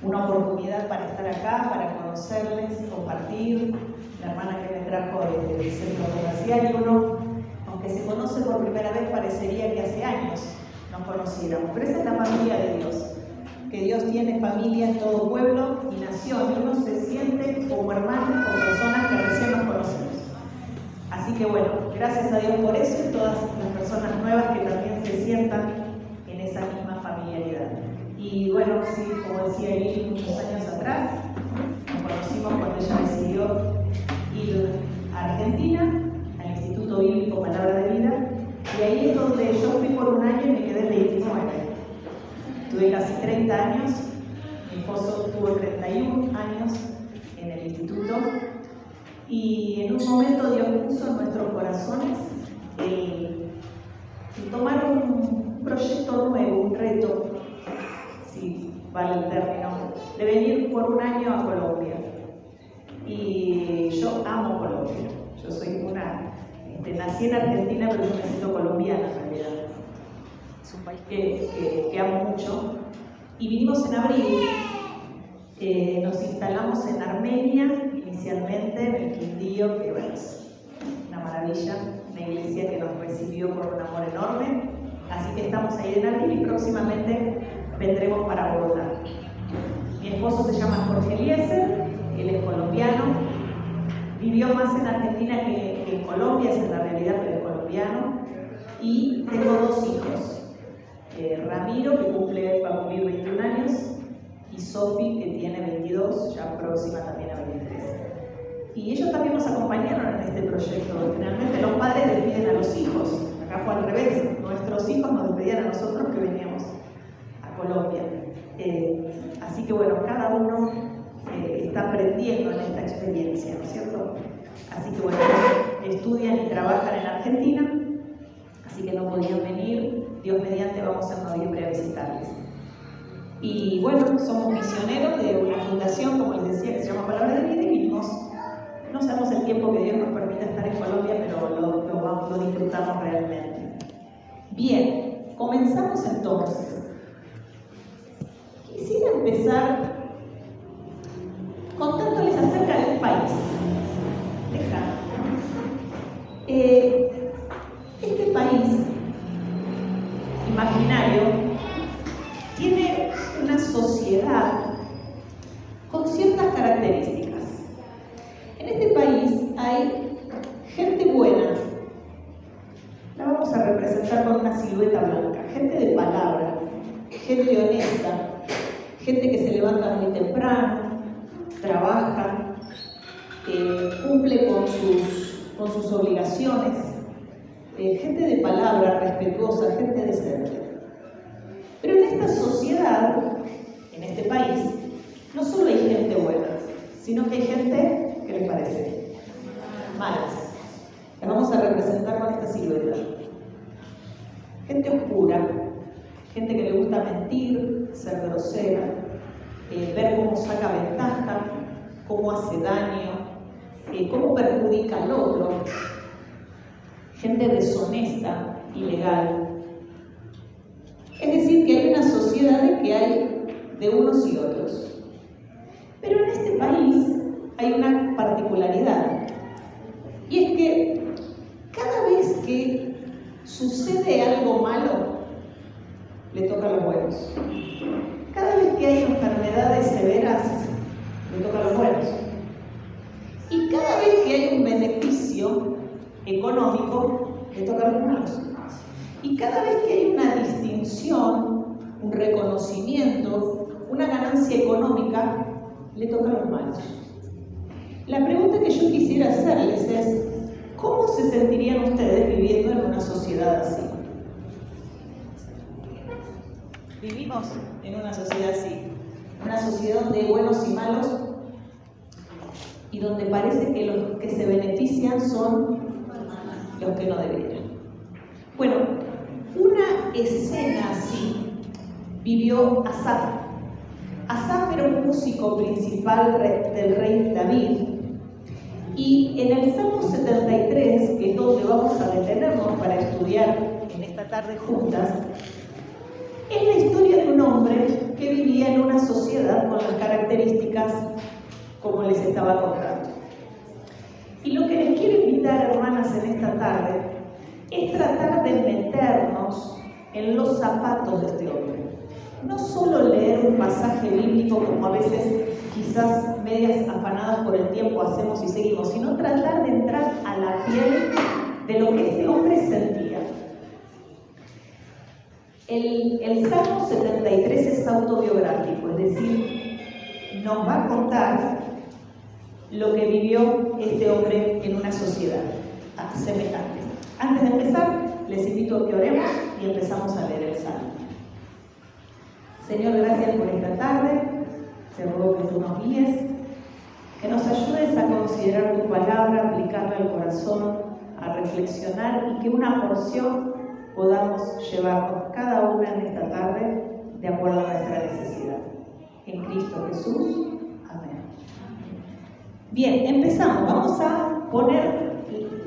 una oportunidad para estar acá, para conocerles, compartir. La hermana que me trajo del centro comercial, y uno, aunque se conoce por primera vez, parecería que hace años nos conociéramos. Pero esa es la familia de Dios, que Dios tiene familia en todo pueblo y nación, y uno se siente como hermanos con personas que recién nos conocemos. Así que bueno, gracias a Dios por eso y todas las personas nuevas que también se sientan en esa misma familiaridad. Y bueno, sí, como decía Eli, muchos años atrás, nos conocimos cuando ella decidió ir a Argentina, al Instituto Bíblico Palabra de Vida, y ahí es donde yo fui por un año y me quedé 29. Tuve casi 30 años, mi esposo tuvo 31 años en el instituto, y en un momento Dios puso en nuestros corazones el tomar un proyecto nuevo, un reto, si vale el término, de venir por un año a Colombia. Y yo amo Colombia. Yo soy nací en Argentina, pero yo me siento colombiana en realidad. Es un país que amo mucho. Y vinimos en abril, nos instalamos en Armenia, inicialmente, en el Quindío, que bueno, es una maravilla, una iglesia que nos recibió con un amor enorme. Así que estamos ahí en abril y próximamente vendremos para Bogotá. Mi esposo se llama Jorge Eliezer, él es colombiano, vivió más en Argentina que en Colombia, es en la realidad, pero es colombiano, y tengo 2 hijos, Ramiro, que va a cumplir 21 años, y Sofi, que tiene 22, ya próxima también a 23. Y ellos también nos acompañaron en este proyecto. Generalmente los padres despiden a los hijos, acá fue al revés, nuestros hijos nos despedían a nosotros que veníamos a Colombia. Así que bueno, cada uno está aprendiendo en esta experiencia, ¿no es cierto? Así que bueno, estudian y trabajan en Argentina, así que no podían venir. Dios mediante vamos en noviembre a visitarles. Y bueno, somos misioneros de una fundación, como les decía, que se llama Palabra de Vida, y vinimos, no sabemos el tiempo que Dios nos permite estar en Colombia, pero lo disfrutamos realmente. Bien, comenzamos entonces. Quisiera empezar contándoles acerca del país lejano. Este país imaginario tiene una sociedad con ciertas características. En este país hay gente buena, la vamos a representar con una silueta blanca, gente de palabra, gente honesta, gente que se levanta muy temprano, trabaja, cumple con sus obligaciones, gente de palabra, respetuosa, gente decente. Pero en esta sociedad, en este país, no solo hay gente buena, sino que hay gente, ¿qué les parece? Malas. La vamos a representar con esta silueta. Gente oscura, gente que le gusta mentir, ser grosera, ver cómo saca ventaja, cómo hace daño, cómo perjudica al otro, gente deshonesta, ilegal. Es decir, que hay una sociedad en que hay de unos y otros. Pero en este país hay una particularidad, y es que cada vez que sucede algo malo, le toca a los buenos. Cada vez que hay enfermedades severas, le toca a los buenos. Y cada vez que hay un beneficio económico, le toca a los malos. Y cada vez que hay una distinción, un reconocimiento, una ganancia económica, le toca a los malos. La pregunta que yo quisiera hacerles es, ¿cómo se sentirían ustedes viviendo en una sociedad así? Vivimos en una sociedad así, una sociedad donde hay buenos y malos, y donde parece que los que se benefician son los que no deberían. Bueno, una escena así vivió Asaf. Asaf era un músico principal del rey David, y en el Salmo 73, que es donde vamos a detenernos para estudiar en esta tarde juntas, es la historia de un hombre que vivía en una sociedad con las estaba contando. Y lo que les quiero invitar, hermanas, en esta tarde, es tratar de meternos en los zapatos de este hombre. No solo leer un pasaje bíblico como a veces quizás medias afanadas por el tiempo hacemos y seguimos, sino tratar de entrar a la piel de lo que este hombre sentía. El Salmo 73 es autobiográfico, es decir, nos va a contar lo que vivió este hombre en una sociedad semejante. Antes de empezar, les invito a que oremos y empezamos a leer el Salmo. Señor, gracias por esta tarde. Te ruego que tú nos guíes, que nos ayudes a considerar tu palabra, aplicarla al corazón, a reflexionar y que una porción podamos llevarnos cada una en esta tarde de acuerdo a nuestra necesidad. En Cristo Jesús. Amén. Bien, empezamos. Vamos a poner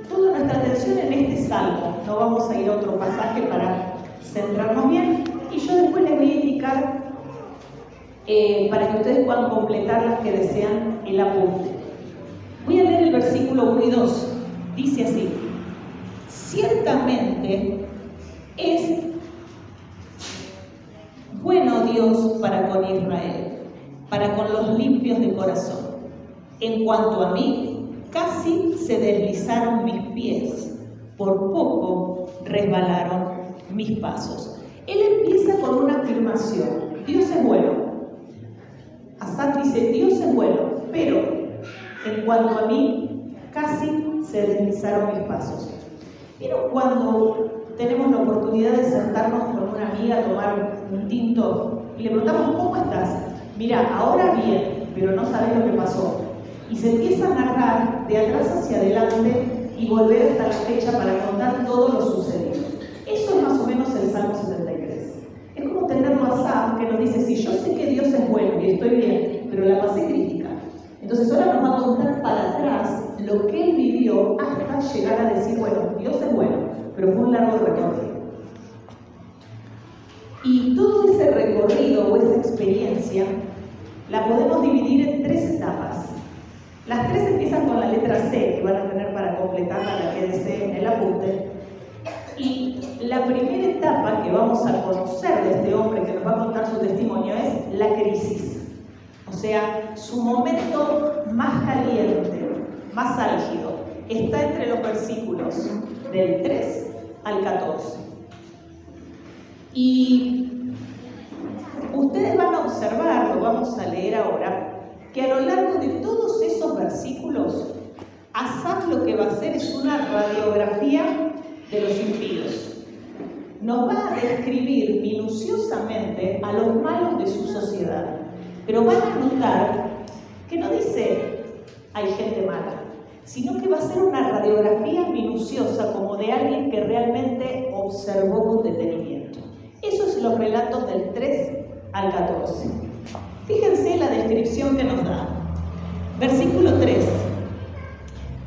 toda nuestra atención en este salmo. No vamos a ir a otro pasaje para centrarnos bien. Y yo después les voy a indicar para que ustedes puedan completar las que desean el apunte. Voy a leer el versículo 1 y 2. Dice así: ciertamente es bueno Dios para con Israel, para con los limpios de corazón. En cuanto a mí, casi se deslizaron mis pies, por poco resbalaron mis pasos. Él empieza con una afirmación: Dios es bueno. Asaf dice: Dios es bueno, pero en cuanto a mí, casi se deslizaron mis pasos. Pero cuando tenemos la oportunidad de sentarnos con una amiga a tomar un tinto y le preguntamos: ¿cómo estás? Mira, ahora bien, pero no sabes lo que pasó. Y se empieza a narrar de atrás hacia adelante y volver hasta la fecha para contar todo lo sucedido. Eso es más o menos el Salmo 73. Es como tenerlo a Asaf, que nos dice: sí, yo sé que Dios es bueno y estoy bien, pero la pasé crítica. Entonces ahora nos va a contar para atrás lo que él vivió hasta llegar a decir: bueno, Dios es bueno, pero fue un largo recorrido. Y todo ese recorrido o esa experiencia la podemos dividir en 3 etapas. Las 3 empiezan con la letra C, que van a tener para completarla la que deseen en el apunte. Y la primera etapa que vamos a conocer de este hombre que nos va a contar su testimonio es la crisis. O sea, su momento más caliente, más álgido, está entre los versículos del 3 al 14. Y ustedes van a observar, lo vamos a leer ahora, que a lo largo de todos esos versículos, Asaf lo que va a hacer es una radiografía de los impíos. Nos va a describir minuciosamente a los malos de su sociedad. Pero van a notar que no dice hay gente mala, sino que va a ser una radiografía minuciosa como de alguien que realmente observó con detenimiento. Eso es los relatos del 3 al 14. Fíjense la descripción que nos da. Versículo 3.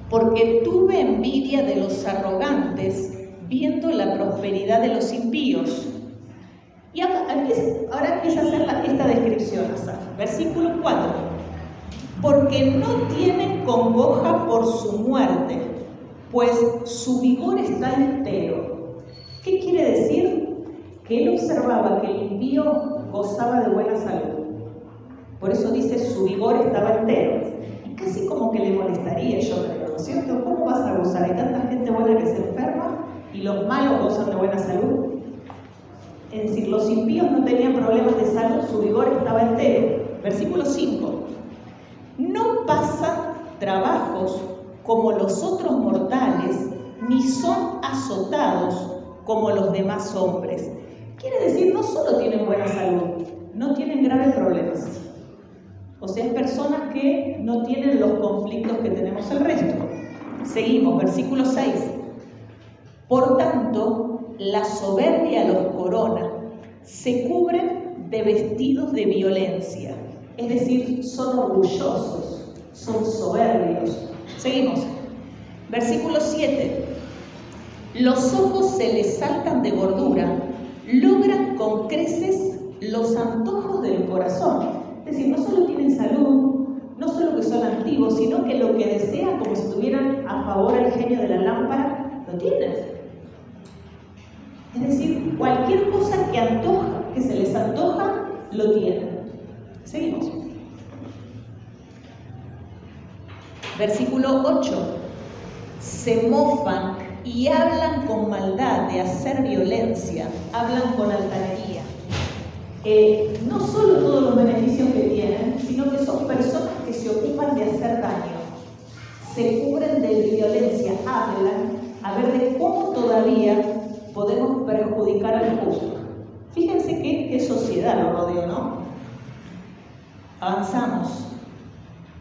Porque tuve envidia de los arrogantes viendo la prosperidad de los impíos. Y ahora empieza a hacer esta descripción. Versículo 4. Porque no tienen congoja por su muerte, pues su vigor está entero. ¿Qué quiere decir? Que él observaba que el impío gozaba de buena salud. Por eso dice su vigor estaba entero. Y casi como que le molestaría, yo creo, ¿no es cierto? ¿Cómo vas a gozar? Hay tanta gente buena que se enferma y los malos gozan de buena salud. Es decir, los impíos no tenían problemas de salud, su vigor estaba entero. Versículo 5. No pasan trabajos como los otros mortales, ni son azotados como los demás hombres. Quiere decir, no solo tienen buena salud, no tienen graves problemas. O sea, es personas que no tienen los conflictos que tenemos el resto. Seguimos, versículo 6. Por tanto, la soberbia los corona, se cubren de vestidos de violencia. Es decir, son orgullosos, son soberbios. Seguimos. Versículo 7. Los ojos se les saltan de gordura, logran con creces los antojos del corazón. Es decir, no solo tienen salud, no solo que son antiguos, sino que lo que desean, como si tuvieran a favor el genio de la lámpara, lo tienen. Es decir, cualquier cosa que se les antoja, lo tienen. Seguimos. Versículo 8. Se mofan y hablan con maldad de hacer violencia, hablan con altanería. No solo todos los beneficios que tienen, sino que son personas que se ocupan de hacer daño. Se cubren de violencia, hablan a ver de cómo todavía podemos perjudicar al justo. Fíjense qué sociedad lo rodeó, ¿no? Avanzamos.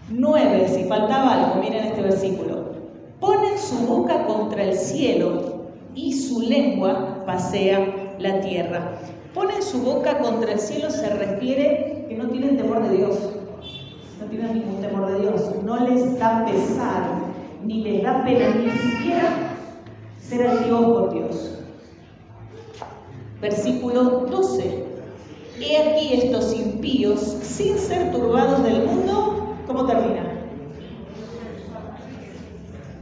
9, si faltaba algo, miren este versículo. Ponen su boca contra el cielo y su lengua pasea la tierra. Ponen su boca contra el cielo se refiere que no tienen temor de Dios. No tienen ningún temor de Dios. No les da pesar, ni les da pena, ni siquiera ser activos por Dios. Versículo 12. He aquí estos impíos, sin ser turbados del mundo, ¿cómo termina?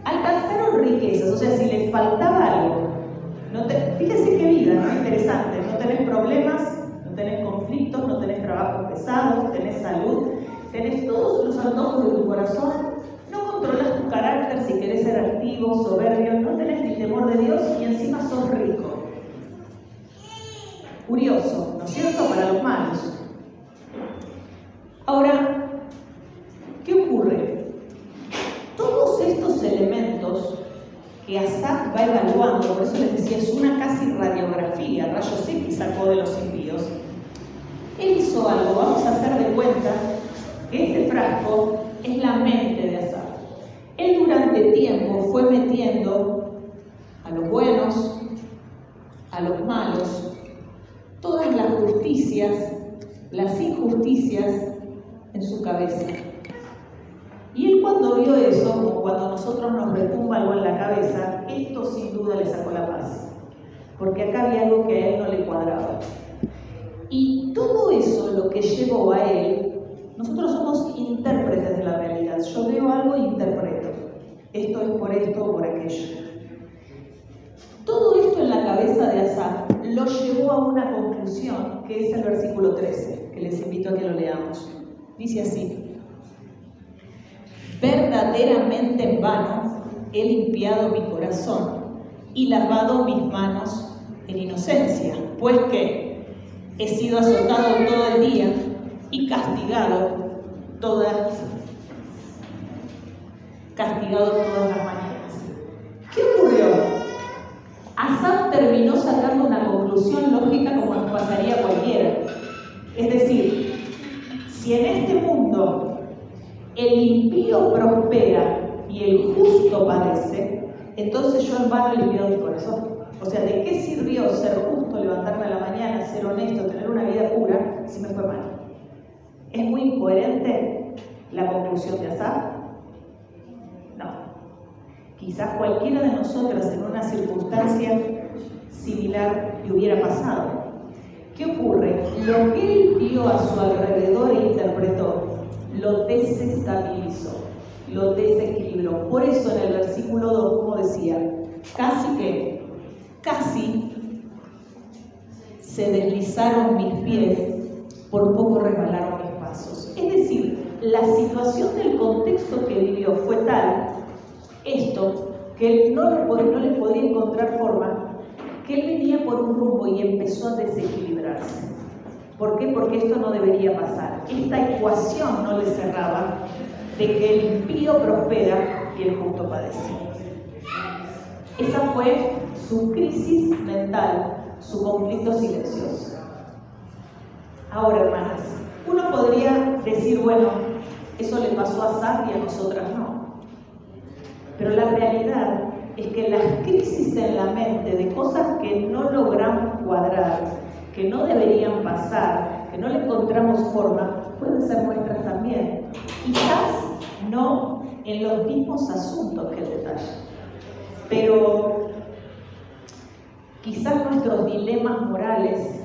Alcanzaron riquezas, o sea, si les faltaba algo. Fíjense qué vida, ¿no? Interesante. No tenés problemas, no tenés conflictos, no tenés trabajos pesados, tenés salud, tenés todos los antojos de tu corazón, no controlas tu carácter si querés ser activo, soberbio, no tenés ni temor de Dios y encima sos rico. Curioso, ¿no es cierto?, para los malos. Ahora, ¿qué ocurre? Todos estos elementos que Asaf va evaluando, por eso les decía, es una casi radiografía, rayos X sacó de los impíos. Él hizo algo, vamos a hacer de cuenta que este frasco es la mente de Asaf. Él durante tiempo fue metiendo a los buenos, a los malos, todas las justicias, las injusticias en su cabeza. Y él cuando vio eso, como cuando a nosotros nos retumba algo en la cabeza, esto sin duda le sacó la paz. Porque acá había algo que a él no le cuadraba. Y todo eso lo que llevó a él, nosotros somos intérpretes de la realidad. Yo veo algo e interpreto. Esto es por esto o por aquello. Todo esto en la cabeza de Asaf lo llevó a una conclusión, que es el versículo 13, que les invito a que lo leamos. Dice así: verdaderamente en vano he limpiado mi corazón y lavado mis manos en inocencia, pues que he sido azotado todo el día y castigado todas las mañanas. ¿Qué ocurrió? Asaf terminó sacando una conclusión lógica como nos pasaría a cualquiera. Es decir, si en este mundo el impío prospera y el justo padece, entonces yo en vano he limpiado mi corazón. O sea, ¿de qué sirvió ser justo, levantarme a la mañana, ser honesto, tener una vida pura, si me fue mal? ¿Es muy incoherente la conclusión de Asaf? No. Quizás cualquiera de nosotras en una circunstancia similar le hubiera pasado. ¿Qué ocurre? Lo que él vio a su alrededor e interpretó, lo desestabilizó, lo desequilibró. Por eso en el versículo 2, como decía, casi se deslizaron mis pies, por poco resbalaron mis pasos. Es decir, la situación del contexto que vivió fue tal, esto, que él no le podía encontrar forma, que él venía por un rumbo y empezó a desequilibrarse. ¿Por qué? Porque esto no debería pasar. Esta ecuación no le cerraba de que el impío prospera y el justo padece. Esa fue su crisis mental, su conflicto silencioso. Ahora, hermanas, uno podría decir, bueno, eso le pasó a Asaf y a nosotras no. Pero la realidad es que las crisis en la mente de cosas que no logramos cuadrar, que no deberían pasar, que no le encontramos forma, pueden ser nuestras también. Quizás no en los mismos asuntos que el detalle, pero quizás nuestros dilemas morales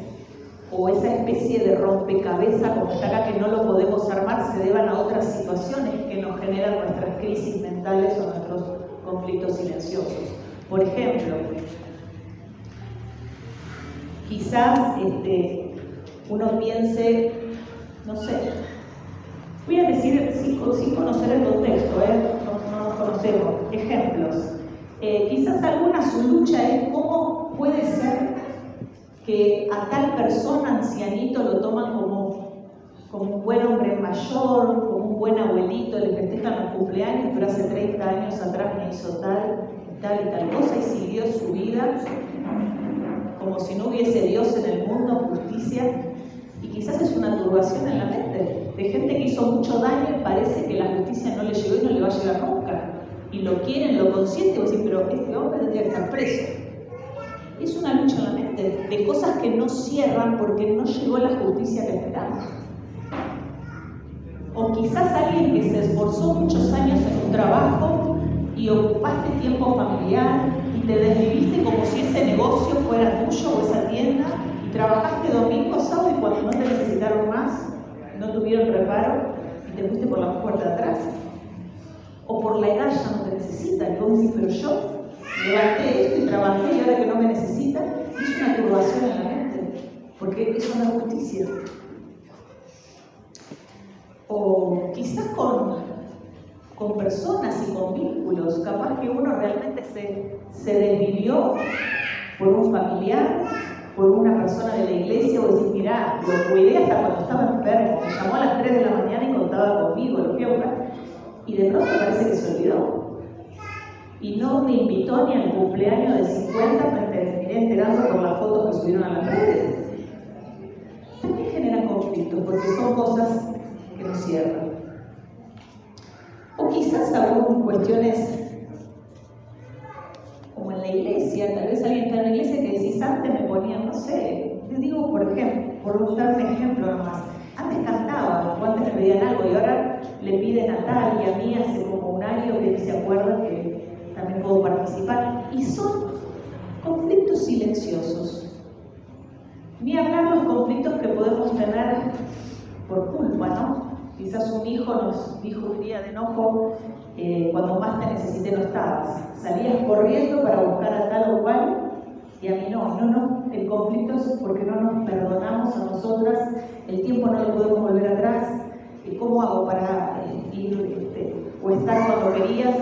o esa especie de rompecabezas como está acá que no lo podemos armar se deban a otras situaciones crisis mentales o nuestros conflictos silenciosos. Por ejemplo, quizás uno piense, no sé, voy a decir sin conocer el contexto, no nos conocemos, ejemplos. Quizás alguna su lucha es cómo puede ser que a tal persona, ancianito, lo toman como un buen hombre mayor, como un buen abuelito, le festejan los cumpleaños, pero hace 30 años atrás me hizo tal y tal cosa y siguió su vida como si no hubiese Dios en el mundo, justicia, y quizás es una turbación en la mente de gente que hizo mucho daño y parece que la justicia no le llegó y no le va a llegar nunca, y lo quieren, lo consienten, y dicen, pero este hombre tendría que estar preso. Es una lucha en la mente de cosas que no cierran porque no llegó la justicia que esperamos. O quizás alguien que se esforzó muchos años en un trabajo y ocupaste tiempo familiar y te desviviste como si ese negocio fuera tuyo o esa tienda y trabajaste domingo, sábado y cuando no te necesitaron más, no tuvieron reparo y te fuiste por la puerta de atrás. O por la edad ya no te necesitan y vos decís, pero yo levanté esto y trabajé y ahora que no me necesitan, es una turbación en la mente, porque eso no es justicia. O quizás con personas y con vínculos, capaz que uno realmente se desvivió por un familiar, por una persona de la iglesia, o decir, mirá, lo cuidé hasta cuando estaba enfermo, me llamó a las 3 de la mañana y contaba conmigo, lo fui a buscar, y de pronto parece que se olvidó. Y no me invitó ni al cumpleaños de 50, me terminé enterando por las fotos que subieron a las redes. También generan conflictos, porque son cosas que no cierran. O quizás algunas cuestiones como en la iglesia, tal vez alguien está en la iglesia que decís, antes me ponían, no sé, te digo por ejemplo, por dar un ejemplo nomás, antes cantaba, o antes me pedían algo y ahora le piden a tal y a mí hace como un año que se acuerdan que también puedo participar, y son conflictos silenciosos. Ni hablar los conflictos que podemos tener por culpa, ¿no? Quizás un hijo nos dijo un día de enojo, cuando más te necesité no estabas. Salías corriendo para buscar a tal o cual y a mí no. El conflicto es porque no nos perdonamos a nosotras, el tiempo no lo podemos volver atrás. ¿Cómo hago para ir o estar cuando querías?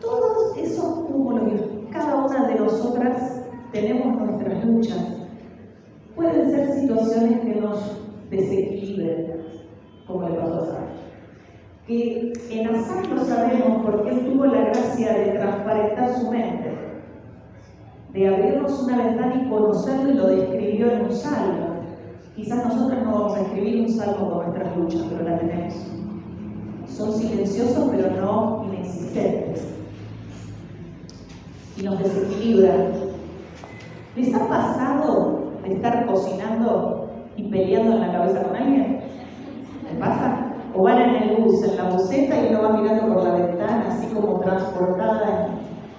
Todos esos cúmulos, cada una de nosotras tenemos nuestras luchas. Pueden ser situaciones que nos desequilibren, como le pasó a Sara. Que en Asaf lo sabemos porque él tuvo la gracia de transparentar su mente, de abrirnos una ventana y conocerlo, y lo describió en un salmo. Quizás nosotros no vamos a escribir un salmo con nuestras luchas, pero la tenemos. Son silenciosos, pero no inexistentes. Y nos desequilibran. ¿Les ha pasado de estar cocinando y peleando en la cabeza con alguien? ¿Les pasa? O van en el bus, en la buseta, y uno va mirando por la ventana, así como transportada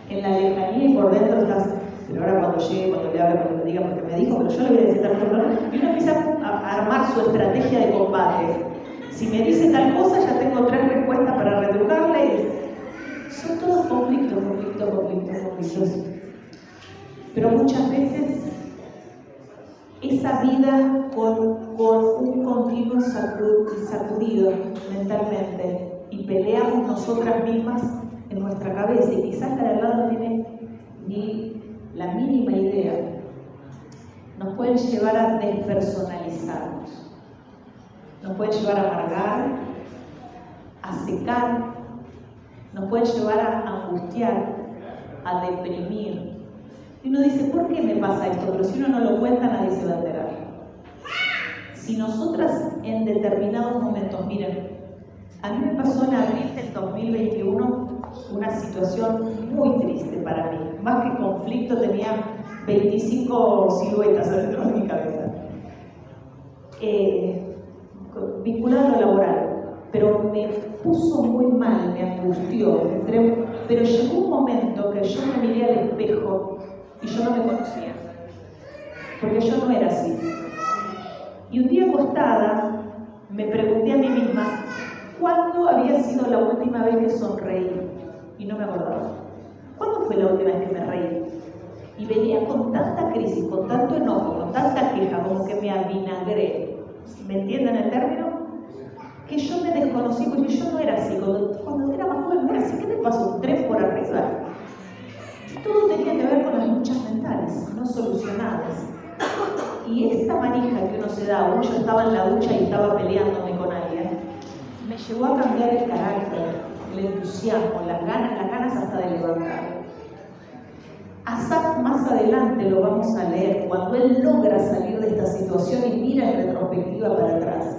en la lejanía, y por dentro estás, pero ahora cuando llegue, cuando le hable, cuando le diga, porque me dijo, pero yo le voy a decir tal cosa, y uno empieza a armar su estrategia de combate. Si me dice tal cosa, ya tengo 3 respuestas para retrucarle, y son todos conflictos. Pero muchas veces esa vida con un continuo sacudido mentalmente, y peleamos nosotras mismas en nuestra cabeza, y quizás la de al lado no tiene ni la mínima idea, nos pueden llevar a despersonalizarnos, nos pueden llevar a amargar, a secar, nos pueden llevar a angustiar, a deprimir. Y uno dice, ¿por qué me pasa esto? Pero si uno no lo cuenta, nadie se va a enterar. Si nosotras en determinados momentos, miren, a mí me pasó en abril del 2021 una situación muy triste para mí. Más que conflicto, tenía 25 siluetas dentro de mi cabeza. Vinculado a lo laboral. Pero me puso muy mal, me angustió. Pero llegó un momento que yo me miré al espejo y yo no me conocía, porque yo no era así. Y un día acostada me pregunté a mí misma, ¿cuándo había sido la última vez que sonreí? Y no me acordaba. ¿Cuándo fue la última vez que me reí? Y venía con tanta crisis, con tanto enojo, con tanta queja, como que me avinagré. ¿Me entienden el término? Que yo me desconocí, porque yo no era así. Cuando era más joven no era así. ¿Qué me pasó? Un tren por arriba. Todo tenía que ver con las luchas mentales, no solucionadas. Y esta manija que uno se da, yo estaba en la ducha y estaba peleándome con alguien, me llevó a cambiar el carácter, el entusiasmo, las ganas hasta de levantar. Asaf más adelante lo vamos a leer, cuando él logra salir de esta situación y mira en retrospectiva para atrás.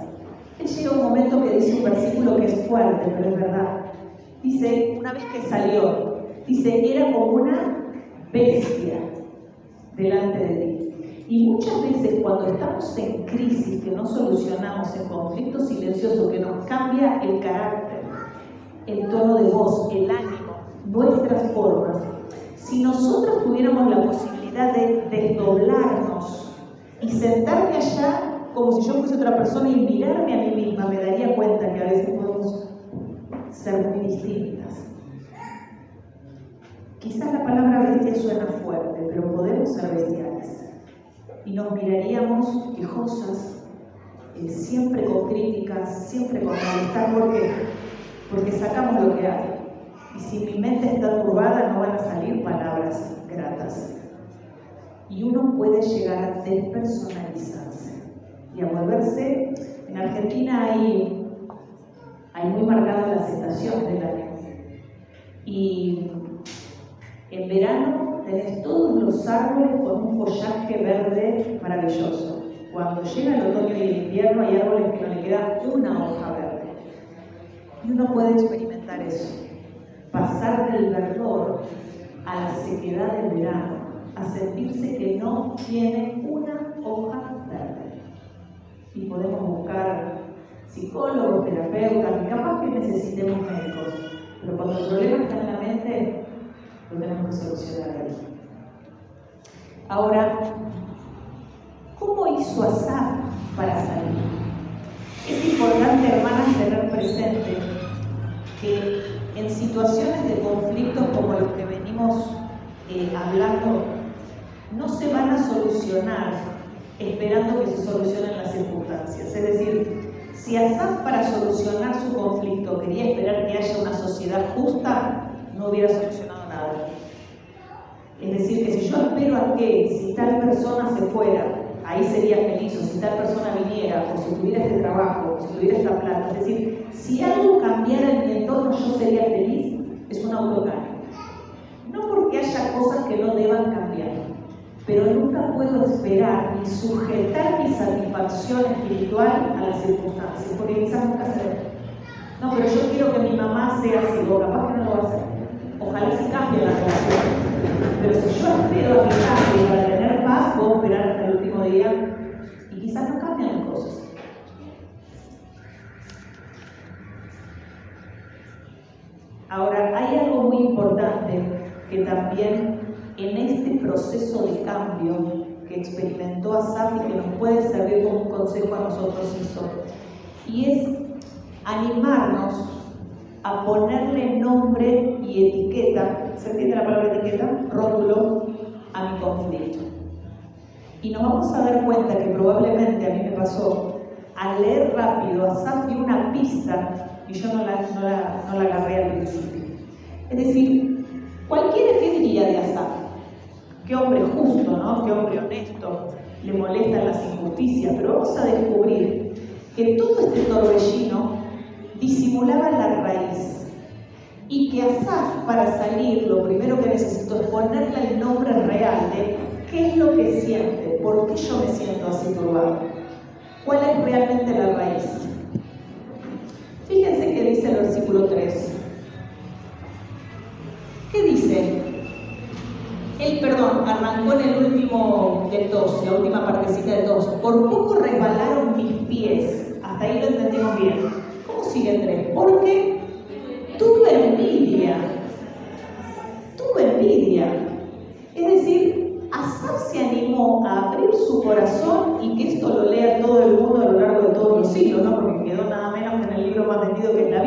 Él llega a un momento que dice un versículo que es fuerte, pero es verdad. Dice, una vez que salió, dice, era como una bestia delante de ti. Y muchas veces cuando estamos en crisis, que no solucionamos, en conflictos silenciosos, que nos cambia el carácter, el tono de voz, el ánimo, nuestras formas, si nosotros tuviéramos la posibilidad de desdoblarnos y sentarme allá como si yo fuese otra persona y mirarme a mí misma, me daría cuenta que a veces podemos ser muy distintas. Quizás la palabra bestia suena fuerte, pero podemos ser bestiales. Y nos miraríamos quejosas, siempre con críticas, siempre con malestar, porque sacamos lo que hay. Y si mi mente está turbada, no van a salir palabras gratas. Y uno puede llegar a despersonalizarse y a volverse. En Argentina hay muy marcada las estaciones del año. Y en verano tenés todos los árboles con un follaje verde maravilloso. Cuando llega el otoño y el invierno hay árboles que no le queda una hoja verde. Y uno puede experimentar eso. Pasar del verdor a la sequedad del verano, a sentirse que no tiene una hoja verde. Y podemos buscar psicólogos, terapeutas, y capaz que necesitemos médicos, pero cuando el problema está en la mente, lo tenemos que solucionar ahí. Ahora, ¿cómo hizo Asaf para salir? Es importante, hermanas, tener presente que en situaciones de conflictos como los que venimos hablando, no se van a solucionar esperando que se solucionen las circunstancias. Es decir, si Asaf para solucionar su conflicto quería esperar que haya una sociedad justa, no hubiera solucionado nada. Es decir, que si yo espero a que si tal persona se fuera, ahí sería feliz, o si tal persona viniera, o si tuviera este trabajo, o si tuviera esta plata. Es decir, si algo cambiara en mi entorno, yo sería feliz, es un autoengaño. No porque haya cosas que no deban cambiar, pero nunca puedo esperar ni sujetar mi satisfacción espiritual a las circunstancias, porque quizás nunca se ve. No, pero yo quiero que mi mamá sea así, o capaz que no lo va a hacer. Ojalá se cambie la relación. Pero si yo espero a mi cambio para tener paz, puedo esperar hasta el último día y quizás no cambien las cosas. Ahora, hay algo muy importante que también en este proceso de cambio que experimentó Asaf y que nos puede servir como un consejo a nosotros hizo, y es animarnos a ponerle nombre y etiqueta, ¿se entiende la palabra etiqueta? Rótulo a mi conflicto. Y nos vamos a dar cuenta que probablemente a mí me pasó, al leer rápido, Asaf dio una pista y yo no la agarré al principio. Es decir, cualquiera que diría de Asaf, qué hombre justo, ¿no? Qué hombre honesto, le molestan las injusticias, pero vamos a descubrir que todo este torbellino disimulaba la raíz y que Asaf, para salir, lo primero que necesito es ponerle el nombre real de qué es lo que siente, por qué yo me siento así turbado, cuál es realmente la raíz. Fíjense que dice el versículo 3. ¿Qué dice? Arrancó en el último del 2, la última partecita del 2. Por poco resbalaron mis pies. Hasta ahí lo entendimos bien. ¿Cómo sigue el 3? Porque tuve envidia. Es decir, Asaf se animó a abrir su corazón y que esto lo lea todo el mundo a lo largo de todos los siglos, ¿no? Porque quedó nada menos que en el libro más vendido que es la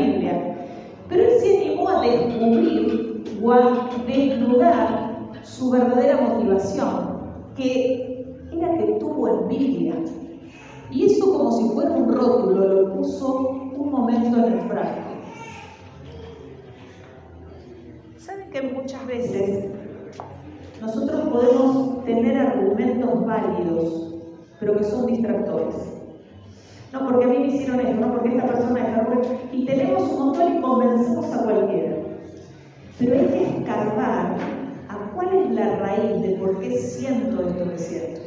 o a desnudar su verdadera motivación, que era que tuvo envidia. Y eso, como si fuera un rótulo, lo puso un momento en el frasco. ¿Saben que muchas veces nosotros podemos tener argumentos válidos, pero que son distractores? No, porque a mí me hicieron esto, no, porque esta persona está buena. Y tenemos un montón y convencemos a cualquiera. Pero hay que escarbar a cuál es la raíz de por qué siento esto que siento.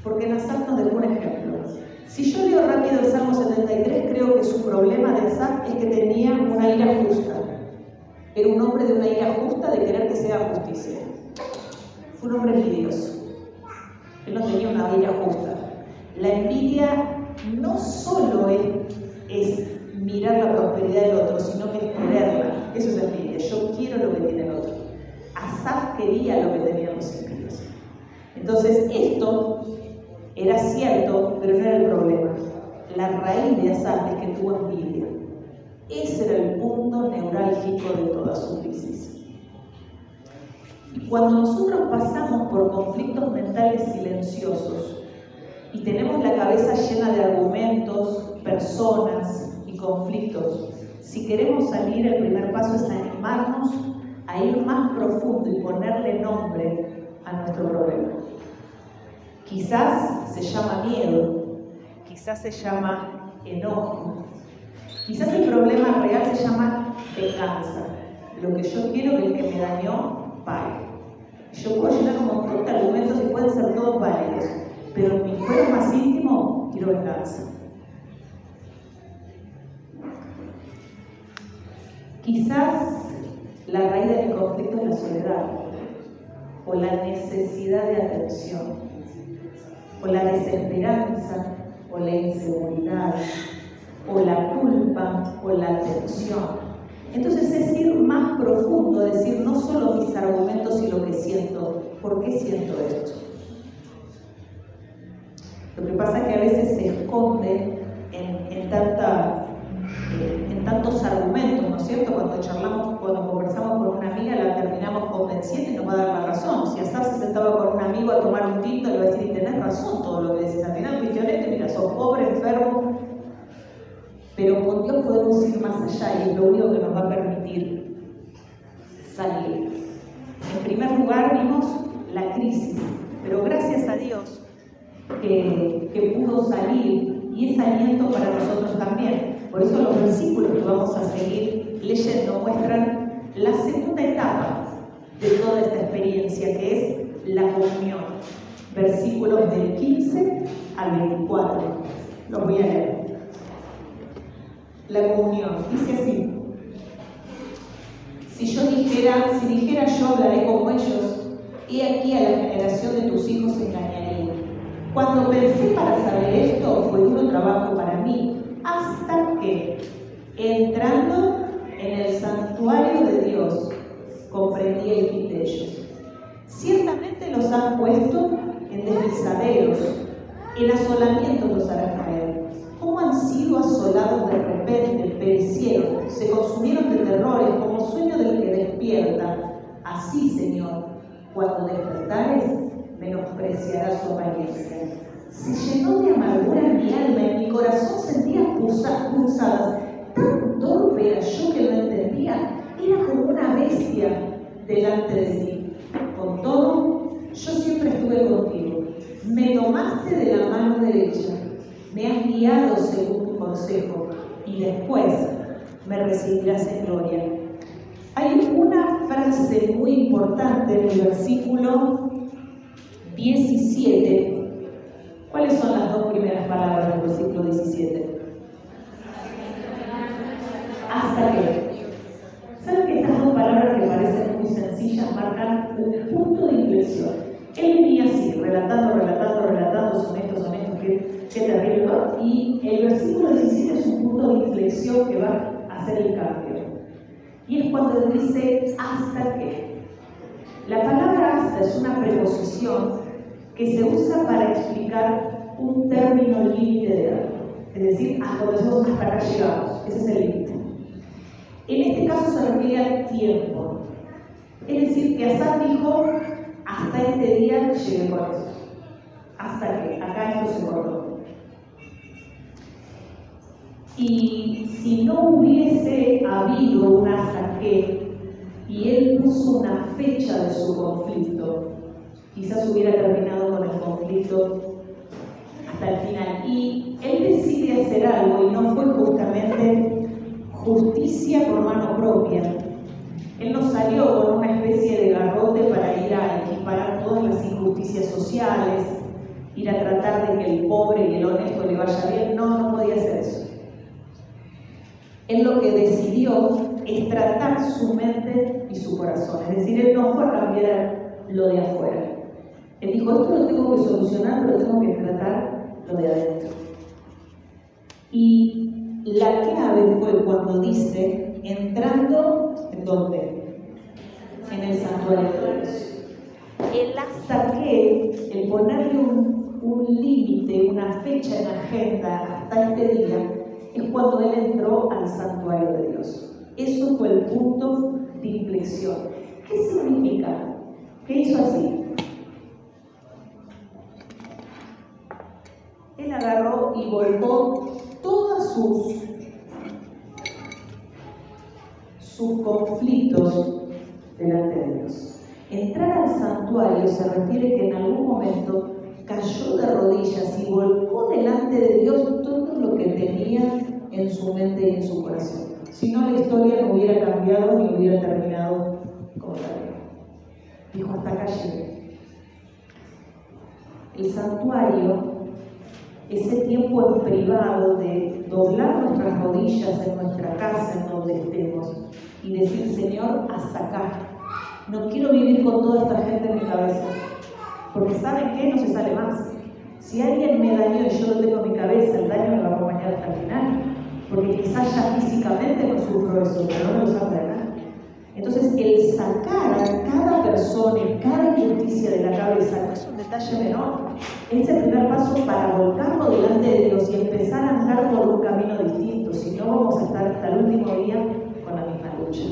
Porque Asaf nos dejó un ejemplo. Si yo leo rápido el Salmo 73, creo que su problema de Asaf es que tenía una ira justa. Era un hombre de una ira justa de querer que se haga justicia. Fue un hombre envidioso. Él no tenía una ira justa. La envidia no solo es mirar la prosperidad del otro, sino que es quererla. Eso es envidia. Yo quiero lo que tiene el otro. Asaf quería lo que tenían los impíos. Entonces, esto era cierto, pero no era el problema. La raíz de Asaf es que tuvo envidia. Ese era el punto neurálgico de toda su crisis. Y cuando nosotros pasamos por conflictos mentales silenciosos y tenemos la cabeza llena de argumentos, personas y conflictos, si queremos salir, el primer paso es animarnos a ir más profundo y ponerle nombre a nuestro problema. Quizás se llama miedo, quizás se llama enojo, quizás el problema real se llama venganza. Lo que yo quiero que el que me dañó pague. Yo puedo llenar un montón de argumentos y pueden ser todos válidos, pero en mi fuero más íntimo quiero venganza. Quizás la raíz de mi conflicto es la soledad, o la necesidad de atención, o la desesperanza, o la inseguridad, o la culpa, o la tensión. Entonces es ir más profundo, decir no solo mis argumentos y lo que siento, ¿por qué siento esto? Lo que pasa es que a veces se esconde en tantos argumentos, ¿no es cierto? Cuando conversamos con una amiga, la terminamos convenciendo y nos va a dar la razón. Si Asaf se sentaba con un amigo a tomar un tinto, le va a decir, y tenés razón todo lo que decís. Al final fuiste honesto, mira, sos pobre, enfermo. Pero con Dios podemos ir más allá y es lo único que nos va a permitir salir. En primer lugar vimos la crisis, pero gracias a Dios que pudo salir y es aliento para nosotros también. Por eso los versículos que vamos a seguir leyendo muestran la segunda etapa de toda esta experiencia, que es la comunión. Versículos del 15 al 24. Los voy a leer. La comunión dice así: si dijera yo hablaré como ellos, he aquí a la generación de tus hijos engañaría. Cuando pensé para saber esto, fue duro trabajo para mí, hasta que, entrando en el santuario de Dios, comprendí el fin de ellos. Ciertamente los han puesto en deslizaderos, en asolamientos los harán caer. ¿Cómo han sido asolados de repente? Perecieron, se consumieron de terrores, como sueño del que despierta. Así, Señor, cuando despertares, menospreciará su apariencia. Se llenó de amargura mi alma, en mi corazón sentía pulsadas. Tan torpe era yo que no entendía, era como una bestia delante de sí. Con todo, yo siempre estuve contigo. Me tomaste de la mano derecha, me has guiado según tu consejo, y después me recibirás en gloria. Hay una frase muy importante en el versículo 17. ¿Cuáles son las dos primeras palabras del versículo 17? Hasta que. ¿Saben que estas dos palabras que parecen muy sencillas marcan un punto de inflexión? Él venía así, relatando, son estos, qué terrible, ¿no? Y el versículo 17 es un punto de inflexión que va a hacer el cambio. Y es cuando él dice, ¿hasta qué? La palabra hasta es una preposición que se usa para explicar un término límite de algo. Es decir, hasta acá llegamos. Ese es el límite. En este caso se refiere al tiempo. Es decir, que Asaf dijo, hasta este día llegué con eso. Hasta que acá esto se cortó. Y si no hubiese habido una saque y él puso una fecha de su conflicto, quizás hubiera terminado con el conflicto hasta el final. Y él decide hacer algo y no fue justamente justicia por mano propia. Él no salió con una especie de garrote para ir a equiparar todas las injusticias sociales, ir a tratar de que el pobre y el honesto le vaya bien. No podía hacer eso. Él lo que decidió es tratar su mente y su corazón. Es decir, él no fue a cambiar lo de afuera. Él dijo, esto lo tengo que solucionar, pero tengo que tratar lo de adentro. Y la clave fue cuando dice, entrando, ¿en dónde? En el santuario de Dios. El saque, el ponerle un límite, una fecha en la agenda hasta este día, es cuando él entró al santuario de Dios. Eso fue el punto de inflexión. ¿Qué significa? ¿Qué hizo así? Él agarró y volcó todos sus conflictos delante de Dios. Entrar al santuario se refiere que en algún momento cayó de rodillas y volcó delante de Dios todo lo que tenía en su mente y en su corazón. Si no, la historia no hubiera cambiado ni hubiera terminado como terminó. Dijo, hasta acá llegué. El santuario, ese tiempo en privado de doblar nuestras rodillas en nuestra casa, en donde estemos, y decir, Señor, hasta acá. No quiero vivir con toda esta gente en mi cabeza. Porque ¿saben qué? No se sale más. Si alguien me dañó y yo lo tengo en mi cabeza, el daño me va a acompañar hasta el final. Porque quizás ya físicamente no sufro eso, pero no me lo sabe nada. Entonces, el sacar a cada persona y cada injusticia de la cabeza no es un detalle menor. Es el primer paso para volcarlo delante de Dios y empezar a andar por un camino distinto. Si no, vamos a estar hasta el último día con la misma lucha.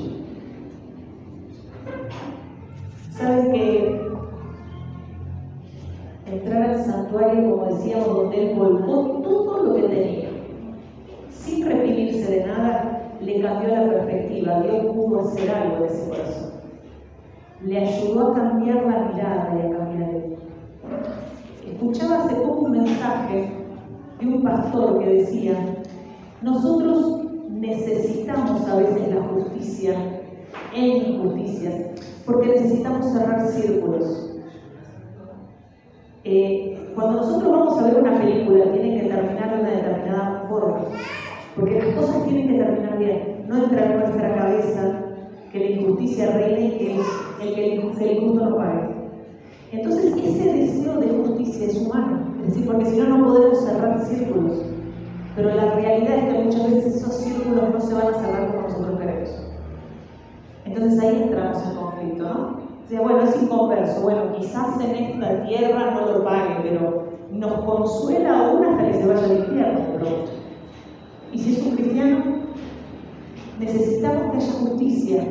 ¿Saben que entrar al santuario, como decíamos, donde él volcó todo lo que tenía, sin reprimirse de nada, le cambió la perspectiva? Dios pudo hacer algo de ese corazón. Le ayudó a cambiar la mirada y a cambiar él. Escuchaba hace poco un mensaje de un pastor que decía, nosotros necesitamos a veces la justicia en injusticias, porque necesitamos cerrar círculos. Cuando nosotros vamos a ver una película, tiene que terminar de una determinada forma, porque las cosas tienen que terminar bien. No entra en nuestra cabeza que la injusticia reine y que el injusto no pague. Entonces, ese deseo de justicia es humano, es decir, porque si no, no podemos cerrar círculos. Pero la realidad es que muchas veces esos círculos no se van a cerrar como nosotros queremos. Entonces ahí entramos en conflicto, ¿no? O sea, bueno, es inconverso. Bueno, quizás en esta tierra no lo pague, pero nos consuela aún hasta que se vaya al infierno, de pronto. Y si es un cristiano, necesitamos que haya justicia,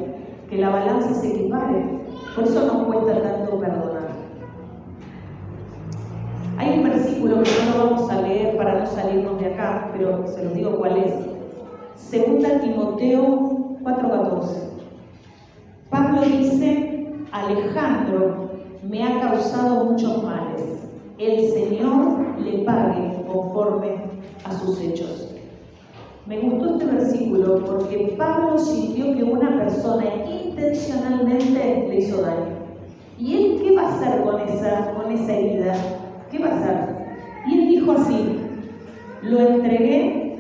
que la balanza se equipare. Por eso nos cuesta tanto perdonar. Hay un versículo que no lo vamos a leer para no salirnos de acá, pero se los digo cuál es. 2 Timoteo 4:14. Pablo dice, Alejandro me ha causado muchos males. El Señor le pague conforme a sus hechos. Me gustó este versículo porque Pablo sintió que una persona intencionalmente le hizo daño. ¿Y él qué va a hacer con esa herida? ¿Qué va a hacer? Y él dijo así, lo entregué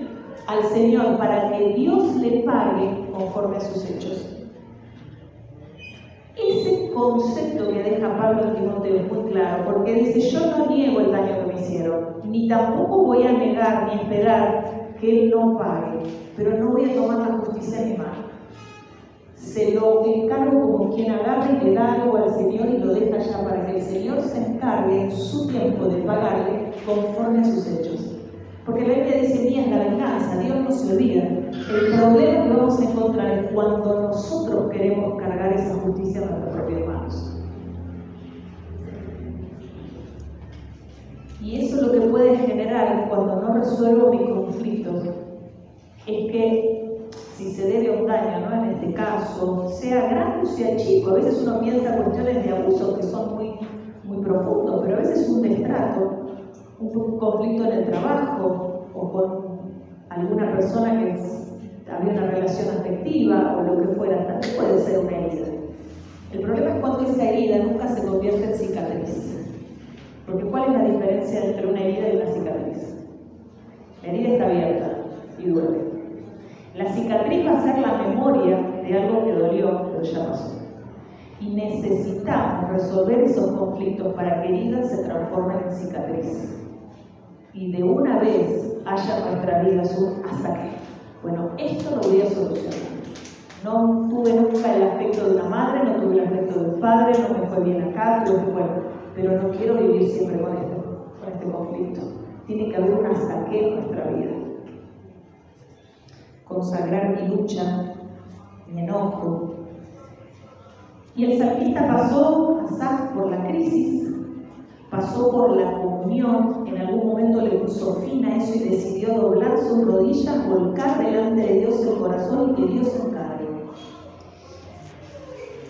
al Señor para que Dios le pague conforme a sus hechos. Ese concepto que deja Pablo en Timoteo es muy claro, porque dice, yo no niego el daño que me hicieron, ni tampoco voy a negar ni esperar que Él no pague, pero no voy a tomar la justicia en mi mano. Se lo encargo como quien agarra y le da algo al Señor y lo deja allá para que el Señor se encargue en su tiempo de pagarle conforme a sus hechos. Porque la Biblia dice, mía es la venganza, Dios no se olvida. El problema que vamos a encontrar encontrar es cuando nosotros queremos cargar esa justicia en nuestras propias manos. Y eso lo que puede generar cuando no resuelvo mis conflictos es que si se debe a un daño, ¿no? En este caso, sea grande o sea chico, a veces uno piensa cuestiones de abuso que son muy profundos, pero a veces un destrato, un conflicto en el trabajo o con alguna persona que había una relación afectiva o lo que fuera, también puede ser una herida. El problema es cuando esa herida nunca se convierte en cicatriz. Porque ¿cuál es la diferencia entre una herida y una cicatriz? La herida está abierta y duele. La cicatriz va a ser la memoria de algo que dolió, pero ya pasó. Y necesitamos resolver esos conflictos para que heridas se transformen en cicatriz. Y de una vez haya en nuestra vida hasta que, bueno, esto lo voy a solucionar. No tuve nunca el afecto de una madre, no tuve el afecto de un padre, no me fue bien acá, pero no quiero vivir siempre con este conflicto. Tiene que haber un hasta qué en nuestra vida. Consagrar mi lucha, mi enojo. Y el salmista pasó, Asaf, por la crisis, pasó por la comunión, en algún momento le puso fin a eso y decidió doblar sus rodillas, volcar delante de Dios el corazón y que Dios se encargue.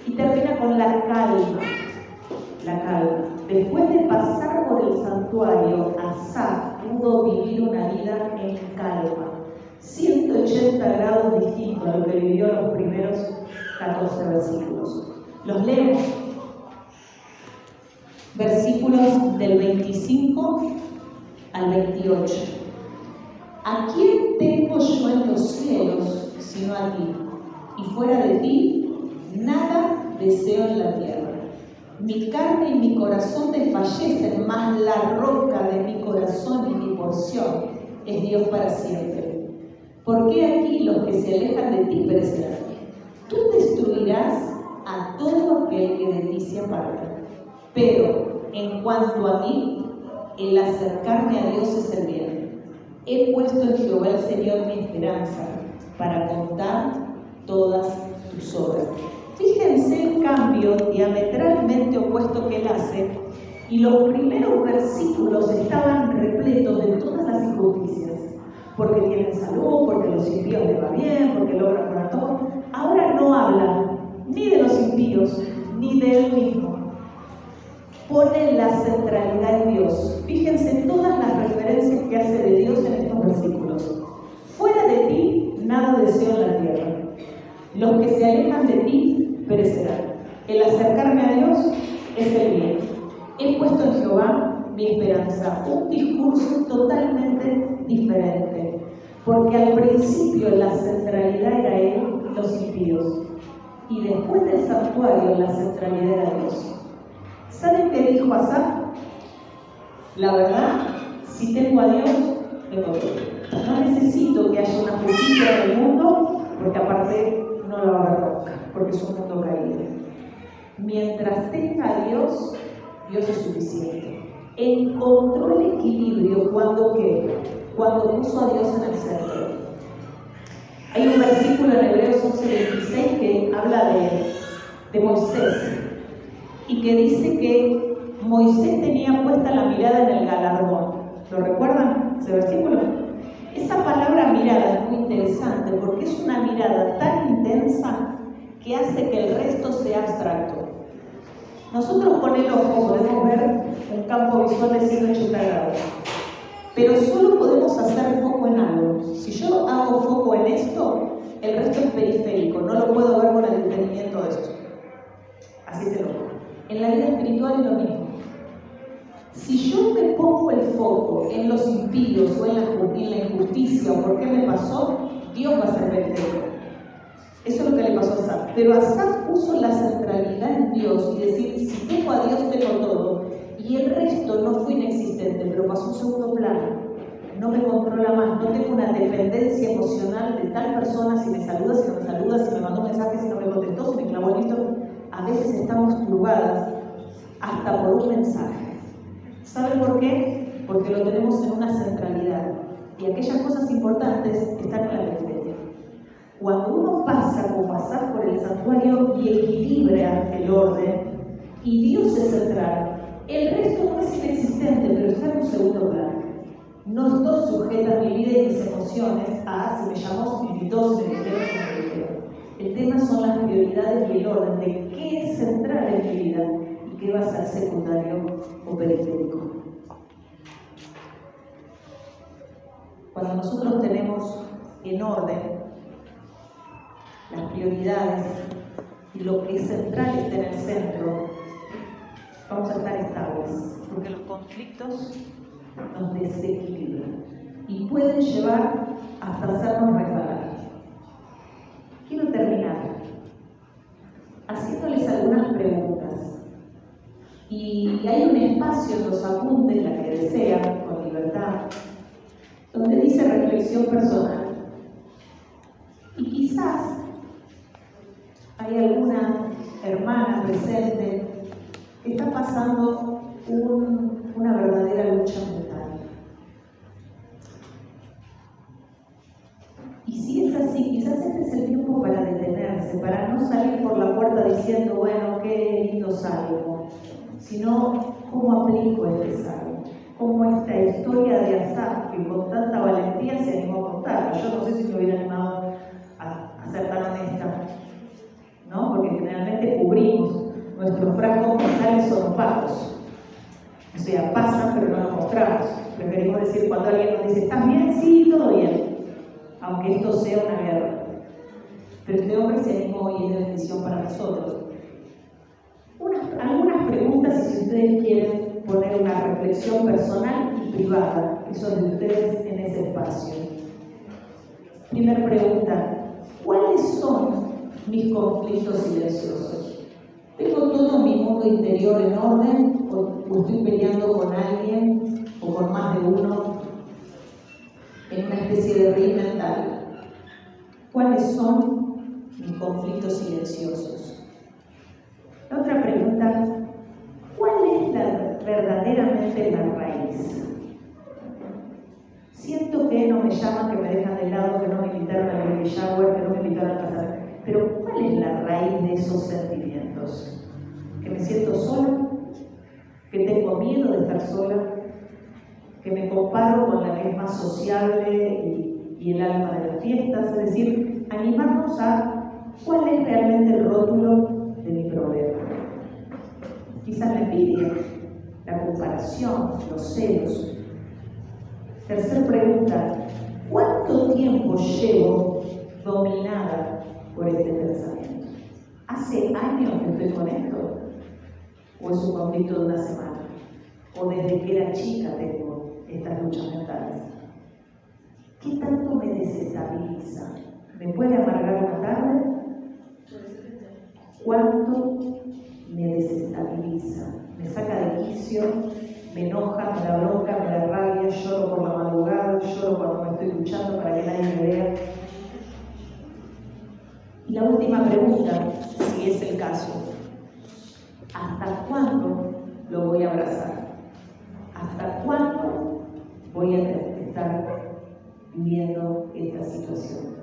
Y termina con la calma. Después de pasar por el santuario, Asaf pudo vivir una vida en calma. 180 grados distintos a lo que vivió los primeros 14 versículos. Los leemos. Versículos del 25 al 28. ¿A quién tengo yo en los cielos sino a ti? Y fuera de ti, nada deseo en la tierra. Mi carne y mi corazón desfallecen, mas la roca de mi corazón y mi porción es Dios para siempre. ¿Por qué aquí los que se alejan de ti perecerán? Tú destruirás a todo aquel que de ti se aparta. Pero en cuanto a mí, el acercarme a Dios es el bien. He puesto en Jehová el Señor mi esperanza para contar todas tus obras. Fíjense el cambio diametralmente opuesto que él hace, y los primeros versículos estaban repletos de todas las injusticias, porque tienen salud, porque los impíos les va bien, porque logran por todo. Ahora no habla ni de los impíos, ni de él mismo. Pone la centralidad en Dios. Fíjense todas las referencias que hace de Dios en estos versículos. Fuera de ti, nada deseo en la tierra. Los que se alejan de ti perecerán. El acercarme a Dios es el bien. He puesto en Jehová mi esperanza. Un discurso totalmente diferente. Porque al principio la centralidad era él, los impíos. Y después del santuario la centralidad era Dios. ¿Saben qué dijo Asaf? La verdad, si tengo a Dios, tengo todo. No necesito que haya una justicia en el mundo, porque aparte no la va a haber nunca, porque es un mundo caído. Mientras tenga a Dios, Dios es suficiente. Encontró el equilibrio cuando puso a Dios en el centro. Hay un versículo en Hebreos 11:26 que habla de Moisés y que dice que Moisés tenía puesta la mirada en el galardón. ¿Lo recuerdan ese versículo? Esa palabra mirada es muy interesante porque es una mirada tan intensa que hace que el resto sea abstracto. Nosotros con el ojo podemos ver un campo visual de 180 grados, pero solo podemos hacer foco en algo. Si yo hago foco en esto, el resto es periférico, no lo puedo ver con el entendimiento de esto. Así se lo pongo. En la vida espiritual es lo mismo. Si yo me pongo el foco en los impíos o en la injusticia o por qué me pasó, Dios va a ser periférico. Eso es lo que le pasó a Asaf. Pero Asaf puso la centralidad en Dios y decir, si tengo a Dios, tengo todo. Y el resto no fue inexistente, pero pasó a un segundo plano. No me controla más, no tengo una dependencia emocional de tal persona, si me saluda, si no me saluda, si me mandó un mensaje, si no me contestó, si me clavó el listo. A veces estamos turbadas hasta por un mensaje. ¿Saben por qué? Porque lo tenemos en una centralidad. Y aquellas cosas importantes están en la periferia. Cuando uno pasa pasar por el santuario y equilibra el orden, y Dios es central. El resto no es inexistente, pero está en un segundo plano. No estoy sujeta a mi vida y mis emociones a si me llamó, si me invitó, si me dijeron, si me dijeron. El tema son las prioridades y el orden de qué es central en mi vida y qué va a ser secundario o periférico. Cuando nosotros tenemos en orden las prioridades y lo que es central está en el centro, vamos a estar estables, porque los conflictos nos desequilibran y pueden llevar hasta hacernos resbalar. Quiero terminar haciéndoles algunas preguntas. Y hay un espacio en los apuntes, la que desean, con libertad, donde dice reflexión personal. Y quizás hay alguna hermana presente que está pasando una verdadera lucha mental. Y si es así, quizás este es el tiempo para detenerse, para no salir por la puerta diciendo, bueno, qué lindo salmo, sino cómo aplico este salmo, cómo esta historia de Asaf, que con tanta valentía se animó a contar. Yo no sé si me hubiera animado a ser tan honesta, ¿no? Porque generalmente cubrimos nuestros frascos mentales, son opacos. O sea, pasan pero no los mostramos. Preferimos decir cuando alguien nos dice, ¿estás bien? Sí, todo bien. Aunque esto sea una guerra. Pero este hombre se animó y es de bendición para nosotros. Algunas preguntas, y si ustedes quieren poner una reflexión personal y privada, que son de ustedes en ese espacio. Primera pregunta, ¿cuáles son mis conflictos silenciosos? ¿Tengo todo mi mundo interior en orden o estoy peleando con alguien o con más de uno en una especie de ring mental? ¿Cuáles son mis conflictos silenciosos? La otra pregunta, ¿cuál es verdaderamente la raíz? Siento que no me llaman, que me dejan de lado, que no me invitaron al baby shower, que no me invitaron a casar. Pero ¿cuál es la raíz de esos sentimientos? ¿Que me siento sola? ¿Que tengo miedo de estar sola? ¿Que me comparo con la que es más sociable y el alma de las fiestas? Es decir, animarnos a cuál es realmente el rótulo de mi problema. Quizás la envidia, la comparación, los celos. Tercera pregunta, ¿cuánto tiempo llevo dominada por este pensamiento? ¿Hace años que estoy con esto? ¿O es un conflicto de una semana? ¿O desde que era chica tengo estas luchas mentales? ¿Qué tanto me desestabiliza? ¿Me puede amargar una tarde? ¿Cuánto me desestabiliza? ¿Me saca de quicio? ¿Me enoja? ¿Me da bronca? ¿Me da rabia? ¿Lloro por la madrugada? ¿Lloro cuando me estoy luchando para que nadie me vea? Y la última pregunta, si es el caso, ¿hasta cuándo lo voy a abrazar? ¿Hasta cuándo voy a estar viviendo esta situación?